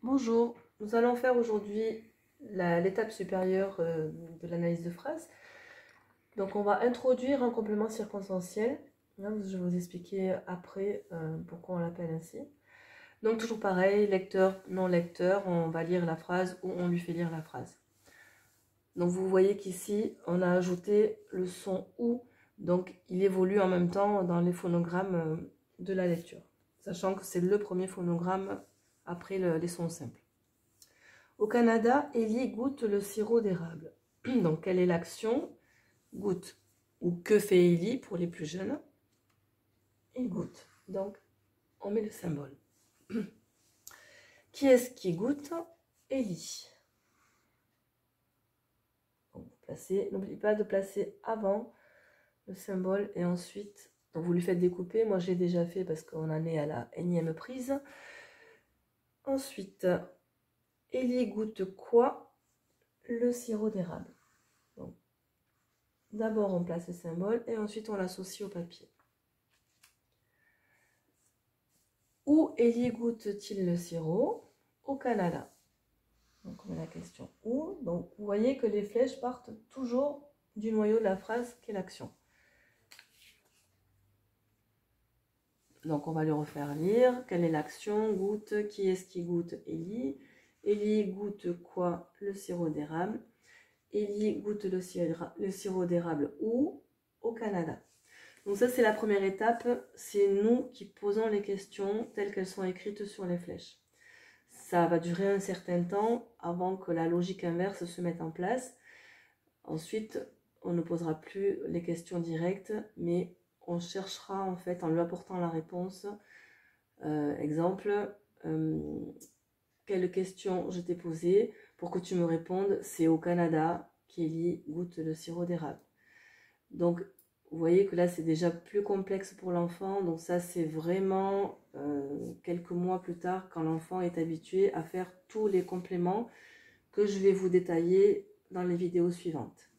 Bonjour, nous allons faire aujourd'hui l'étape supérieure de l'analyse de phrases. Donc on va introduire un complément circonstanciel. Là, je vais vous expliquer après pourquoi on l'appelle ainsi. Donc toujours pareil, lecteur, non lecteur, on va lire la phrase ou on lui fait lire la phrase. Donc vous voyez qu'ici, on a ajouté le son OU, donc il évolue en même temps dans les phonogrammes de la lecture, sachant que c'est le premier phonogramme après les sons simples. Au Canada, Ellie goûte le sirop d'érable. Donc, quelle est l'action? Goûte. Ou que fait Ellie pour les plus jeunes? Il goûte. Donc, on met le symbole. Qui est-ce qui goûte? Ellie. N'oubliez pas de placer avant le symbole et ensuite, donc vous lui faites découper. Moi, j'ai déjà fait parce qu'on en est à la énième prise. Ensuite, Ellie goûte quoi? Le sirop d'érable. D'abord, on place le symbole et ensuite, on l'associe au papier. Où Ellie goûte-t-il le sirop? Au Canada. Donc, on met la question où. Donc, vous voyez que les flèches partent toujours du noyau de la phrase qui est l'action. Donc, on va lui refaire lire. Quelle est l'action? Goûte. Qui est-ce qui goûte? Ellie. Ellie goûte quoi? Le sirop d'érable. Ellie goûte le sirop d'érable où? Au Canada. Donc ça, c'est la première étape. C'est nous qui posons les questions telles qu'elles sont écrites sur les flèches. Ça va durer un certain temps avant que la logique inverse se mette en place. Ensuite, on ne posera plus les questions directes, mais on cherchera en fait en lui apportant la réponse. Exemple, quelle question je t'ai posée pour que tu me répondes? C'est au Canada qu'Ellie goûte le sirop d'érable. Donc, vous voyez que là, c'est déjà plus complexe pour l'enfant. Donc ça, c'est vraiment quelques mois plus tard, quand l'enfant est habitué à faire tous les compléments que je vais vous détailler dans les vidéos suivantes.